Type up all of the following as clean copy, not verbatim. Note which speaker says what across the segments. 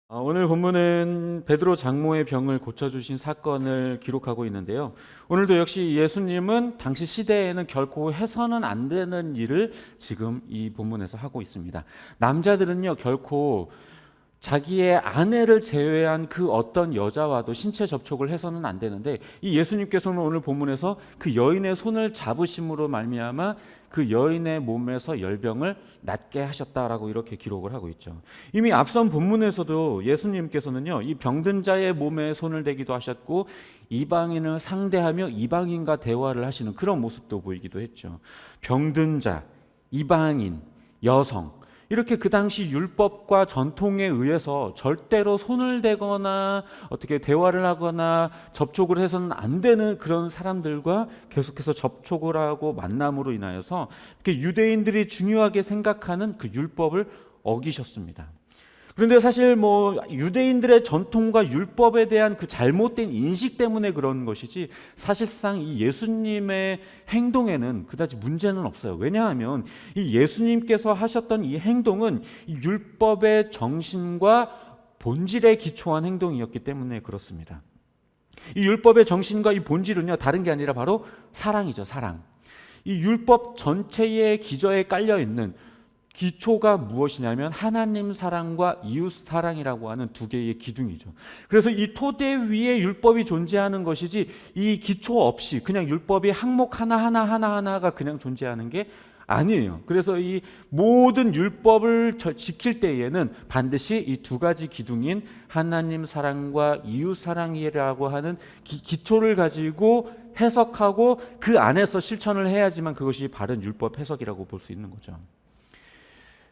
Speaker 1: 오늘 본문은 베드로 장모의 병을 고쳐주신 사건을 기록하고 있는데요. 오늘도 역시 예수님은 당시 시대에는 결코 해서는 안 되는 일을 지금 이 본문에서 하고 있습니다. 남자들은요, 결코 자기의 아내를 제외한 그 어떤 여자와도 신체 접촉을 해서는 안 되는데, 이 예수님께서는 오늘 본문에서 그 여인의 손을 잡으심으로 말미암아 그 여인의 몸에서 열병을 낫게 하셨다라고 이렇게 기록을 하고 있죠. 이미 앞선 본문에서도 예수님께서는요, 이 병든 자의 몸에 손을 대기도 하셨고 이방인을 상대하며 이방인과 대화를 하시는 그런 모습도 보이기도 했죠. 병든 자, 이방인, 여성, 이렇게 그 당시 율법과 전통에 의해서 절대로 손을 대거나 어떻게 대화를 하거나 접촉을 해서는 안 되는 그런 사람들과 계속해서 접촉을 하고 만남으로 인하여서 이렇게 유대인들이 중요하게 생각하는 그 율법을 어기셨습니다. 그런데 사실 유대인들의 전통과 율법에 대한 그 잘못된 인식 때문에 그런 것이지, 사실상 이 예수님의 행동에는 그다지 문제는 없어요. 왜냐하면 이 예수님께서 하셨던 이 행동은 이 율법의 정신과 본질에 기초한 행동이었기 때문에 그렇습니다. 이 율법의 정신과 이 본질은요, 다른 게 아니라 바로 사랑이죠. 사랑. 이 율법 전체의 기저에 깔려 있는 기초가 무엇이냐면 하나님 사랑과 이웃 사랑이라고 하는 두 개의 기둥이죠. 그래서 이 토대 위에 율법이 존재하는 것이지, 이 기초 없이 그냥 율법이 항목 하나가 그냥 존재하는 게 아니에요. 그래서 이 모든 율법을 지킬 때에는 반드시 이 두 가지 기둥인 하나님 사랑과 이웃 사랑이라고 하는 기초를 가지고 해석하고 그 안에서 실천을 해야지만 그것이 바른 율법 해석이라고 볼 수 있는 거죠.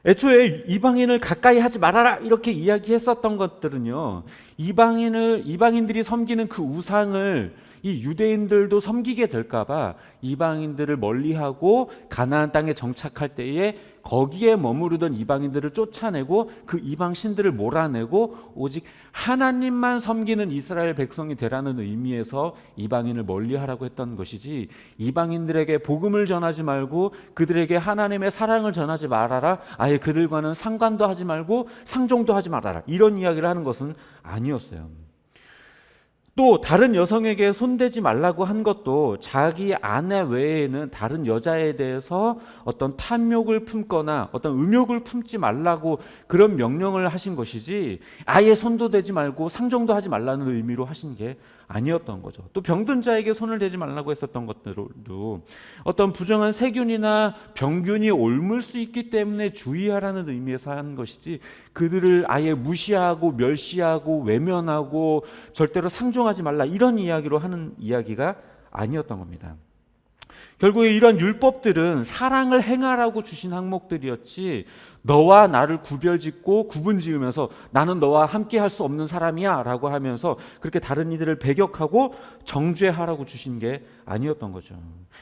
Speaker 1: 애초에 이방인을 가까이 하지 말아라 이렇게 이야기했었던 것들은요, 이방인들이 섬기는 그 우상을 이 유대인들도 섬기게 될까봐 이방인들을 멀리하고 가나안 땅에 정착할 때에 거기에 머무르던 이방인들을 쫓아내고 그 이방 신들을 몰아내고 오직 하나님만 섬기는 이스라엘 백성이 되라는 의미에서 이방인을 멀리하라고 했던 것이지, 이방인들에게 복음을 전하지 말고 그들에게 하나님의 사랑을 전하지 말아라, 아예 그들과는 상관도 하지 말고 상종도 하지 말아라, 이런 이야기를 하는 것은 아니었어요. 또 다른 여성에게 손대지 말라고 한 것도 자기 아내 외에는 다른 여자에 대해서 어떤 탐욕을 품거나 어떤 음욕을 품지 말라고 그런 명령을 하신 것이지, 아예 손도 대지 말고 상종도 하지 말라는 의미로 하신 게 아니었던 거죠. 또 병든 자에게 손을 대지 말라고 했었던 것들도 어떤 부정한 세균이나 병균이 옮을 수 있기 때문에 주의하라는 의미에서 한 것이지, 그들을 아예 무시하고 멸시하고 외면하고 절대로 상종하지 말라 이런 이야기로 하는 이야기가 아니었던 겁니다. 결국에 이런 율법들은 사랑을 행하라고 주신 항목들이었지, 너와 나를 구별짓고 구분지으면서 나는 너와 함께 할 수 없는 사람이야 라고 하면서 그렇게 다른 이들을 배격하고 정죄하라고 주신 게 아니었던 거죠.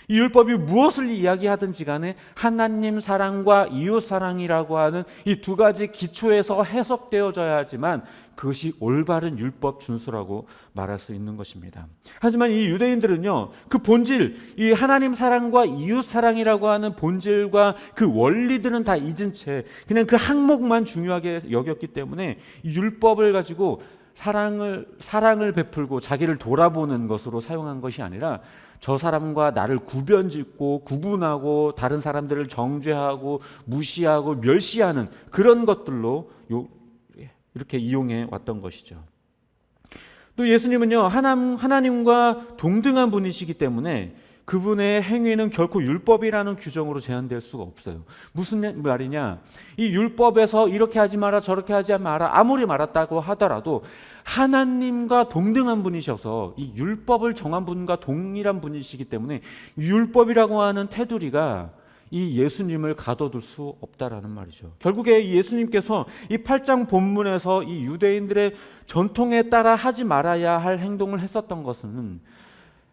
Speaker 1: 이 율법이 무엇을 이야기하든지 간에 하나님 사랑과 이웃 사랑이라고 하는 이 두 가지 기초에서 해석되어져야 하지만 그것이 올바른 율법 준수라고 말할 수 있는 것입니다. 하지만 이 유대인들은요, 그 본질, 이 하나님 사랑과 이웃 사랑이라고 하는 본질과 그 원리들은 다 잊은 채 그냥 그 항목만 중요하게 여겼기 때문에 율법을 가지고 사랑을 베풀고 자기를 돌아보는 것으로 사용한 것이 아니라 저 사람과 나를 구별짓고 구분하고 다른 사람들을 정죄하고 무시하고 멸시하는 그런 것들로 이렇게 이용해 왔던 것이죠. 또 예수님은요, 하나님과 동등한 분이시기 때문에 그분의 행위는 결코 율법이라는 규정으로 제한될 수가 없어요. 무슨 말이냐? 이 율법에서 이렇게 하지 마라 저렇게 하지 마라 아무리 말았다고 하더라도 하나님과 동등한 분이셔서 이 율법을 정한 분과 동일한 분이시기 때문에 율법이라고 하는 테두리가 이 예수님을 가둬둘 수 없다라는 말이죠. 결국에 예수님께서 이 8장 본문에서 이 유대인들의 전통에 따라 하지 말아야 할 행동을 했었던 것은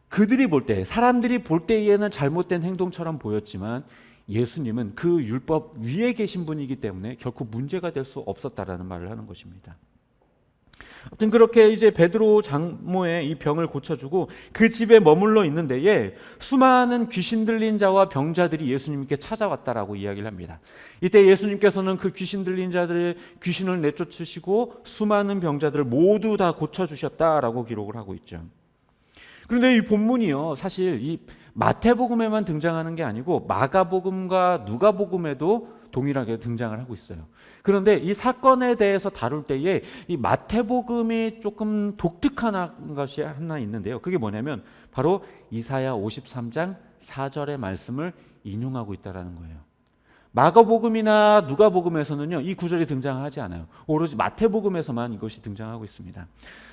Speaker 1: 그들이 볼 때, 사람들이 볼 때에는 잘못된 행동처럼 보였지만 예수님은 그 율법 위에 계신 분이기 때문에 결코 문제가 될 수 없었다라는 말을 하는 것입니다. 아무튼 그렇게 이제 베드로 장모의 이 병을 고쳐주고 그 집에 머물러 있는 데에 수많은 귀신 들린 자와 병자들이 예수님께 찾아왔다라고 이야기를 합니다. 이때 예수님께서는 그 귀신 들린 자들의 귀신을 내쫓으시고 수많은 병자들을 모두 다 고쳐주셨다라고 기록을 하고 있죠. 그런데 이 본문이요, 사실 이 마태복음에만 등장하는 게 아니고 마가복음과 누가복음에도 동일하게 등장을 하고 있어요. 그런데 이 사건에 대해서 다룰 때에 이 마태복음이 조금 독특한 것이 하나 있는데요. 그게 뭐냐면 바로 이사야 53장 4절의 말씀을 인용하고 있다는 거예요. 마가복음이나 누가복음에서는요, 이 구절이 등장하지 않아요. 오로지 마태복음에서만 이것이 등장하고 있습니다.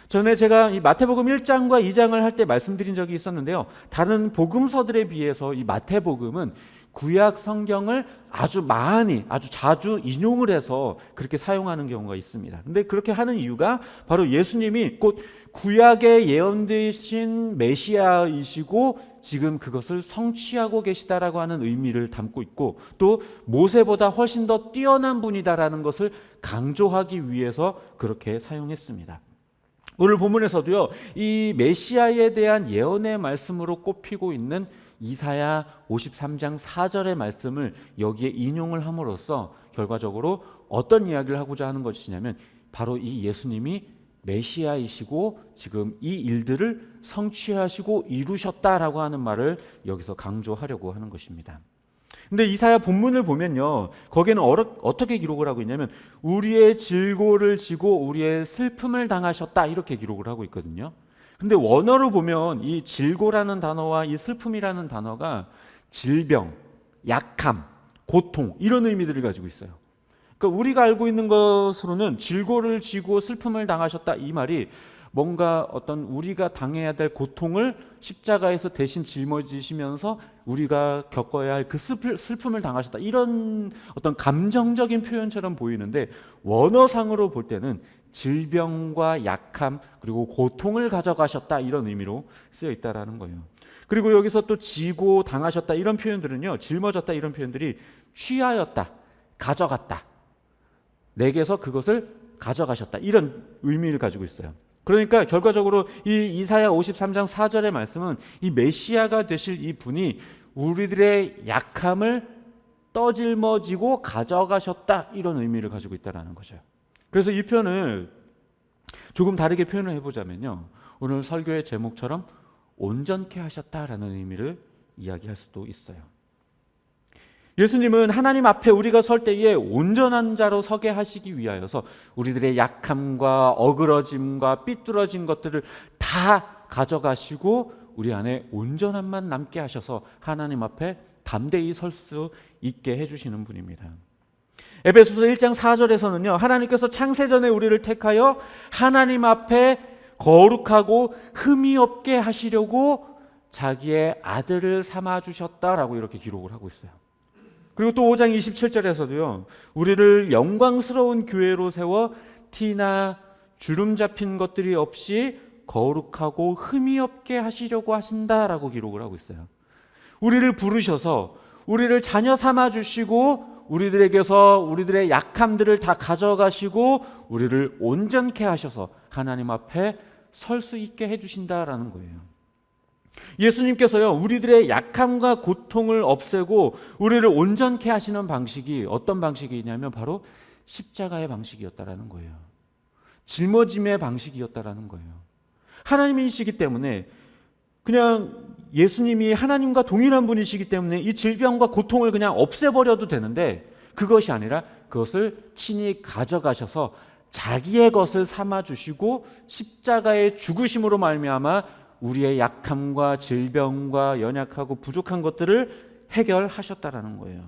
Speaker 1: 전에 제가 이 마태복음 1장과 2장을 할 때 말씀드린 적이 있었는데요. 다른 복음서들에 비해서 이 마태복음은 구약 성경을 아주 많이, 아주 자주 인용을 해서 그렇게 사용하는 경우가 있습니다. 근데 그렇게 하는 이유가 바로 예수님이 곧 구약에 예언되신 메시아이시고 지금 그것을 성취하고 계시다라고 하는 의미를 담고 있고, 또 모세보다 훨씬 더 뛰어난 분이다라는 것을 강조하기 위해서 그렇게 사용했습니다. 오늘 본문에서도요, 이 메시아에 대한 예언의 말씀으로 꼽히고 있는 이사야 53장 4절의 말씀을 여기에 인용을 함으로써 결과적으로 어떤 이야기를 하고자 하는 것이냐면 바로 이 예수님이 메시아이시고 지금 이 일들을 성취하시고 이루셨다라고 하는 말을 여기서 강조하려고 하는 것입니다. 근데 이사야 본문을 보면요, 거기에는 어떻게 기록을 하고 있냐면 우리의 질고를 지고 우리의 슬픔을 당하셨다, 이렇게 기록을 하고 있거든요. 근데 원어로 보면 이 질고라는 단어와 이 슬픔이라는 단어가 질병, 약함, 고통, 이런 의미들을 가지고 있어요. 그러니까 우리가 알고 있는 것으로는 질고를 지고 슬픔을 당하셨다, 이 말이 뭔가 어떤 우리가 당해야 될 고통을 십자가에서 대신 짊어지시면서 우리가 겪어야 할 그 슬픔을 당하셨다, 이런 어떤 감정적인 표현처럼 보이는데 원어상으로 볼 때는 질병과 약함 그리고 고통을 가져가셨다, 이런 의미로 쓰여 있다라는 거예요. 그리고 여기서 또 지고 당하셨다, 이런 표현들은요, 짊어졌다, 이런 표현들이 취하였다, 가져갔다, 내게서 그것을 가져가셨다, 이런 의미를 가지고 있어요. 그러니까 결과적으로 이 이사야 53장 4절의 말씀은 이 메시아가 되실 이 분이 우리들의 약함을 떠짊어지고 가져가셨다, 이런 의미를 가지고 있다는 거죠. 그래서 이 표현을 조금 다르게 표현을 해보자면요, 오늘 설교의 제목처럼 온전케 하셨다라는 의미를 이야기할 수도 있어요. 예수님은 하나님 앞에 우리가 설 때에 온전한 자로 서게 하시기 위하여서 우리들의 약함과 어그러짐과 삐뚤어진 것들을 다 가져가시고 우리 안에 온전함만 남게 하셔서 하나님 앞에 담대히 설 수 있게 해주시는 분입니다. 에베소서 1장 4절에서는요, 하나님께서 창세전에 우리를 택하여 하나님 앞에 거룩하고 흠이 없게 하시려고 자기의 아들을 삼아주셨다라고 이렇게 기록을 하고 있어요. 그리고 또 5장 27절에서도요, 우리를 영광스러운 교회로 세워 티나 주름 잡힌 것들이 없이 거룩하고 흠이 없게 하시려고 하신다라고 기록을 하고 있어요. 우리를 부르셔서 우리를 자녀 삼아 주시고 우리들에게서 우리들의 약함들을 다 가져가시고 우리를 온전케 하셔서 하나님 앞에 설 수 있게 해주신다라는 거예요. 예수님께서요, 우리들의 약함과 고통을 없애고 우리를 온전케 하시는 방식이 어떤 방식이냐면 바로 십자가의 방식이었다라는 거예요. 짊어짐의 방식이었다라는 거예요. 하나님이시기 때문에, 그냥 예수님이 하나님과 동일한 분이시기 때문에 이 질병과 고통을 그냥 없애버려도 되는데 그것이 아니라 그것을 친히 가져가셔서 자기의 것을 삼아주시고 십자가의 죽으심으로 말미암아 우리의 약함과 질병과 연약하고 부족한 것들을 해결하셨다라는 거예요.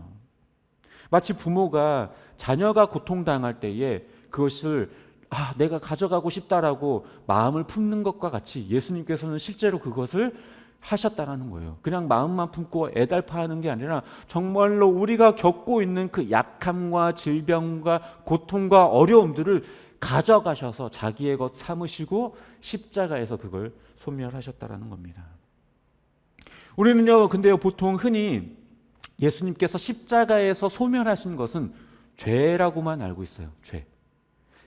Speaker 1: 마치 부모가 자녀가 고통당할 때에 그것을 내가 가져가고 싶다라고 마음을 품는 것과 같이 예수님께서는 실제로 그것을 하셨다라는 거예요. 그냥 마음만 품고 애달파하는 게 아니라 정말로 우리가 겪고 있는 그 약함과 질병과 고통과 어려움들을 가져가셔서 자기의 것 삼으시고 십자가에서 그걸 소멸하셨다라는 겁니다. 우리는요, 근데요, 보통 흔히 예수님께서 십자가에서 소멸하신 것은 죄라고만 알고 있어요. 죄.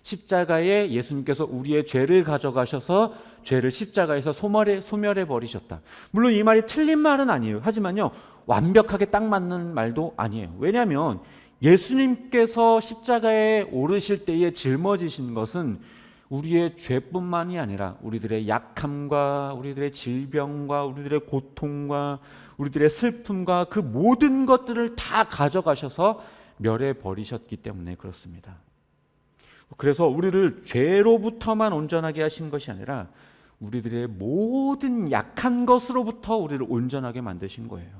Speaker 1: 십자가에 예수님께서 우리의 죄를 가져가셔서 죄를 십자가에서 소멸해 버리셨다. 물론 이 말이 틀린 말은 아니에요. 하지만요, 완벽하게 딱 맞는 말도 아니에요. 왜냐하면 예수님께서 십자가에 오르실 때에 짊어지신 것은 우리의 죄뿐만이 아니라 우리들의 약함과 우리들의 질병과 우리들의 고통과 우리들의 슬픔과 그 모든 것들을 다 가져가셔서 멸해 버리셨기 때문에 그렇습니다. 그래서 우리를 죄로부터만 온전하게 하신 것이 아니라 우리들의 모든 약한 것으로부터 우리를 온전하게 만드신 거예요.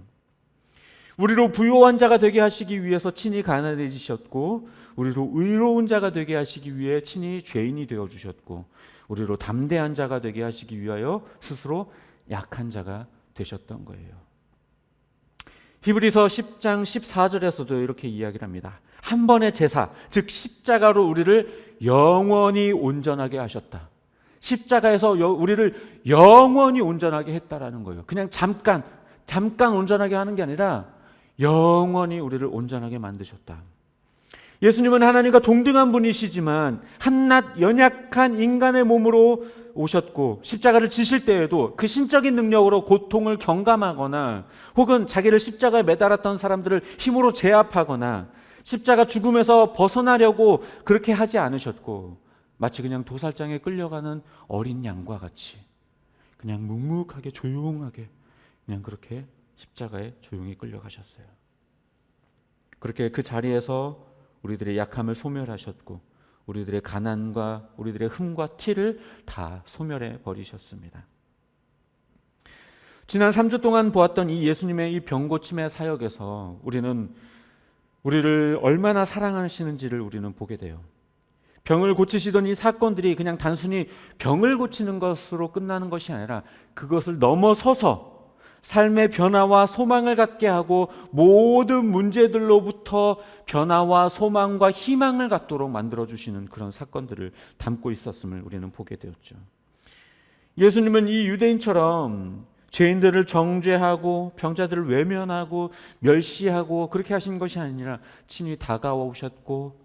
Speaker 1: 우리로 부요한 자가 되게 하시기 위해서 친히 가난해지셨고, 우리로 의로운 자가 되게 하시기 위해 친히 죄인이 되어주셨고, 우리로 담대한 자가 되게 하시기 위하여 스스로 약한 자가 되셨던 거예요. 히브리서 10장 14절에서도 이렇게 이야기를 합니다. 한 번의 제사, 즉 십자가로 우리를 영원히 온전하게 하셨다. 십자가에서 우리를 영원히 온전하게 했다라는 거예요. 그냥 잠깐 온전하게 하는 게 아니라 영원히 우리를 온전하게 만드셨다. 예수님은 하나님과 동등한 분이시지만 한낱 연약한 인간의 몸으로 오셨고, 십자가를 지실 때에도 그 신적인 능력으로 고통을 경감하거나 혹은 자기를 십자가에 매달았던 사람들을 힘으로 제압하거나 십자가 죽음에서 벗어나려고 그렇게 하지 않으셨고, 마치 그냥 도살장에 끌려가는 어린 양과 같이 그냥 묵묵하게 조용하게 그냥 그렇게 십자가에 조용히 끌려가셨어요. 그렇게 그 자리에서 우리들의 약함을 소멸하셨고, 우리들의 가난과 우리들의 흠과 티를 다 소멸해 버리셨습니다. 지난 3주 동안 보았던 이 예수님의 이 병고침의 사역에서 우리는 우리를 얼마나 사랑하시는지를 우리는 보게 돼요. 병을 고치시던 이 사건들이 그냥 단순히 병을 고치는 것으로 끝나는 것이 아니라 그것을 넘어서서 삶의 변화와 소망을 갖게 하고 모든 문제들로부터 변화와 소망과 희망을 갖도록 만들어주시는 그런 사건들을 담고 있었음을 우리는 보게 되었죠. 예수님은 이 유대인처럼 죄인들을 정죄하고 병자들을 외면하고 멸시하고 그렇게 하신 것이 아니라 친히 다가오셨고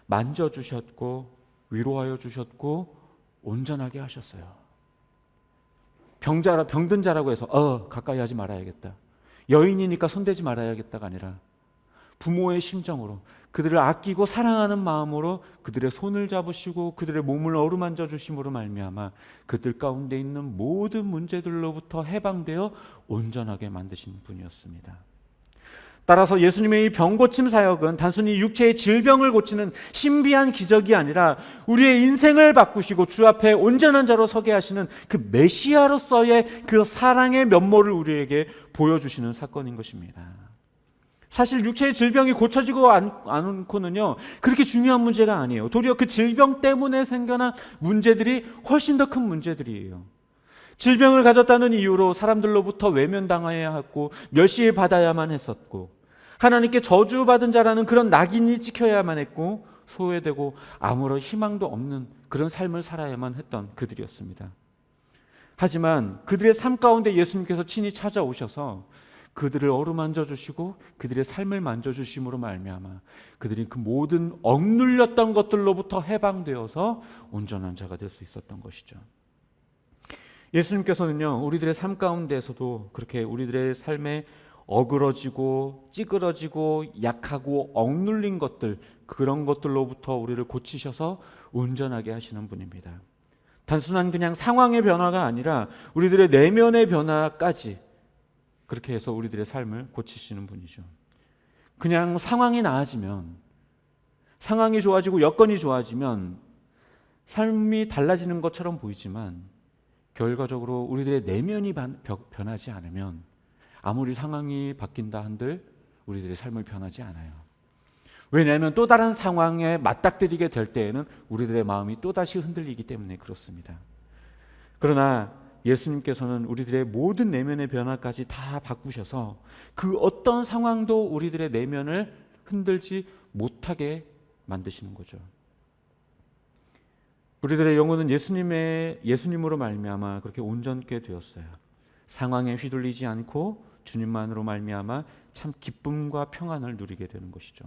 Speaker 1: 만져주셨고 위로하여 주셨고 온전하게 하셨어요. 병든 자라고 해서 가까이 하지 말아야겠다, 여인이니까 손대지 말아야겠다가 아니라 부모의 심정으로 그들을 아끼고 사랑하는 마음으로 그들의 손을 잡으시고 그들의 몸을 어루만져 주심으로 말미암아 그들 가운데 있는 모든 문제들로부터 해방되어 온전하게 만드신 분이었습니다. 따라서 예수님의 이 병고침 사역은 단순히 육체의 질병을 고치는 신비한 기적이 아니라 우리의 인생을 바꾸시고 주 앞에 온전한 자로 서게 하시는 그 메시아로서의 그 사랑의 면모를 우리에게 보여주시는 사건인 것입니다. 사실 육체의 질병이 고쳐지고 않고는요 그렇게 중요한 문제가 아니에요. 도리어 그 질병 때문에 생겨난 문제들이 훨씬 더 큰 문제들이에요. 질병을 가졌다는 이유로 사람들로부터 외면당해야 했고 멸시받아야만 했었고, 하나님께 저주받은 자라는 그런 낙인이 찍혀야만 했고, 소외되고 아무런 희망도 없는 그런 삶을 살아야만 했던 그들이었습니다. 하지만 그들의 삶 가운데 예수님께서 친히 찾아오셔서 그들을 어루만져 주시고 그들의 삶을 만져주심으로 말미암아 그들이 그 모든 억눌렸던 것들로부터 해방되어서 온전한 자가 될 수 있었던 것이죠. 예수님께서는요 우리들의 삶 가운데에서도 그렇게 우리들의 삶에 어그러지고 찌그러지고 약하고 억눌린 것들, 그런 것들로부터 우리를 고치셔서 온전하게 하시는 분입니다. 단순한 그냥 상황의 변화가 아니라 우리들의 내면의 변화까지 그렇게 해서 우리들의 삶을 고치시는 분이죠. 그냥 상황이 나아지면, 상황이 좋아지고 여건이 좋아지면 삶이 달라지는 것처럼 보이지만 결과적으로 우리들의 내면이 변하지 않으면 아무리 상황이 바뀐다 한들 우리들의 삶을 변하지 않아요. 왜냐하면 또 다른 상황에 맞닥뜨리게 될 때에는 우리들의 마음이 또다시 흔들리기 때문에 그렇습니다. 그러나 예수님께서는 우리들의 모든 내면의 변화까지 다 바꾸셔서 그 어떤 상황도 우리들의 내면을 흔들지 못하게 만드시는 거죠. 우리들의 영혼은 예수님으로 말미암아 그렇게 온전케 되었어요. 상황에 휘둘리지 않고 주님만으로 말미암아 참 기쁨과 평안을 누리게 되는 것이죠.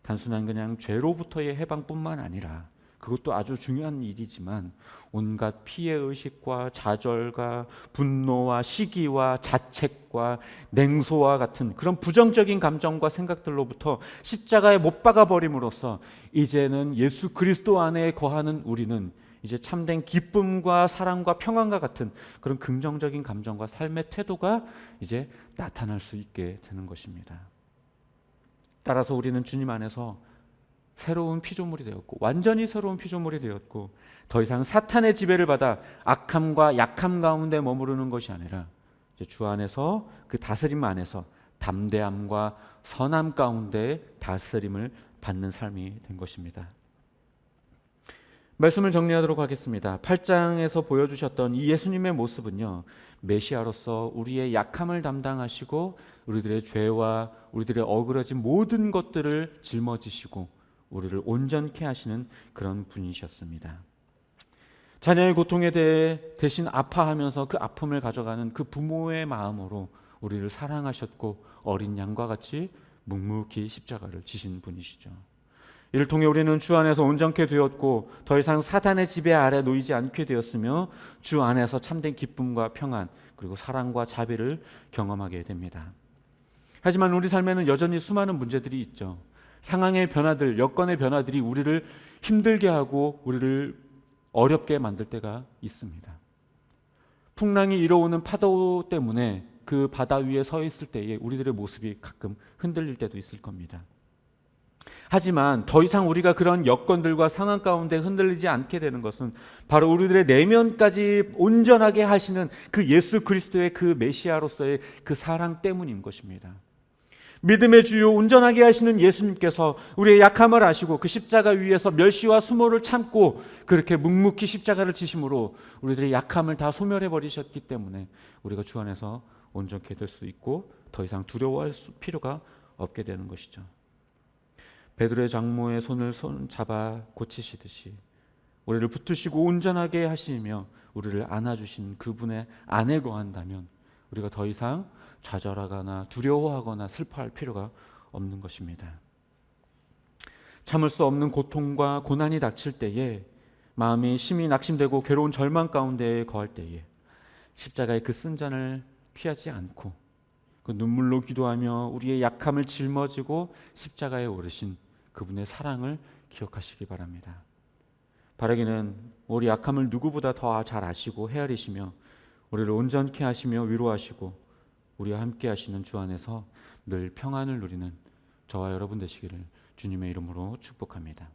Speaker 1: 단순한 그냥 죄로부터의 해방뿐만 아니라 그것도 아주 중요한 일이지만 온갖 피해의식과 좌절과 분노와 시기와 자책과 냉소와 같은 그런 부정적인 감정과 생각들로부터 십자가에 못 박아 버림으로써 이제는 예수 그리스도 안에 거하는 우리는 이제 참된 기쁨과 사랑과 평안과 같은 그런 긍정적인 감정과 삶의 태도가 이제 나타날 수 있게 되는 것입니다. 따라서 우리는 주님 안에서 새로운 피조물이 되었고, 완전히 새로운 피조물이 되었고, 더 이상 사탄의 지배를 받아 악함과 약함 가운데 머무르는 것이 아니라 이제 주 안에서 그 다스림 안에서 담대함과 선함 가운데 다스림을 받는 삶이 된 것입니다. 말씀을 정리하도록 하겠습니다. 8장에서 보여주셨던 이 예수님의 모습은요, 메시아로서 우리의 약함을 담당하시고 우리들의 죄와 우리들의 어그러진 모든 것들을 짊어지시고 우리를 온전케 하시는 그런 분이셨습니다. 자녀의 고통에 대해 대신 아파하면서 그 아픔을 가져가는 그 부모의 마음으로 우리를 사랑하셨고 어린 양과 같이 묵묵히 십자가를 지신 분이시죠. 이를 통해 우리는 주 안에서 온전케 되었고 더 이상 사탄의 지배 아래 놓이지 않게 되었으며 주 안에서 참된 기쁨과 평안 그리고 사랑과 자비를 경험하게 됩니다. 하지만 우리 삶에는 여전히 수많은 문제들이 있죠. 상황의 변화들, 여건의 변화들이 우리를 힘들게 하고 우리를 어렵게 만들 때가 있습니다. 풍랑이 일어오는 파도 때문에 그 바다 위에 서 있을 때에 우리들의 모습이 가끔 흔들릴 때도 있을 겁니다. 하지만 더 이상 우리가 그런 여건들과 상황 가운데 흔들리지 않게 되는 것은 바로 우리들의 내면까지 온전하게 하시는 그 예수 그리스도의 그 메시아로서의 그 사랑 때문인 것입니다. 믿음의 주요 온전하게 하시는 예수님께서 우리의 약함을 아시고 그 십자가 위에서 멸시와 수모를 참고 그렇게 묵묵히 십자가를 지심으로 우리들의 약함을 다 소멸해 버리셨기 때문에 우리가 주 안에서 온전케 될 수 있고 더 이상 두려워할 필요가 없게 되는 것이죠. 베드로의 장모의 손을 잡아 고치시듯이 우리를 붙드시고 온전하게 하시며 우리를 안아주신 그분의 안에 거한다면 우리가 더 이상 좌절하거나 두려워하거나 슬퍼할 필요가 없는 것입니다. 참을 수 없는 고통과 고난이 닥칠 때에 마음이 심히 낙심되고 괴로운 절망 가운데 거할 때에 십자가의 그 쓴 잔을 피하지 않고 그 눈물로 기도하며 우리의 약함을 짊어지고 십자가에 오르신 그분의 사랑을 기억하시기 바랍니다. 바라기는 우리 약함을 누구보다 더 잘 아시고 헤아리시며 우리를 온전케 하시며 위로하시고 우리와 함께 하시는 주 안에서 늘 평안을 누리는 저와 여러분 되시기를 주님의 이름으로 축복합니다.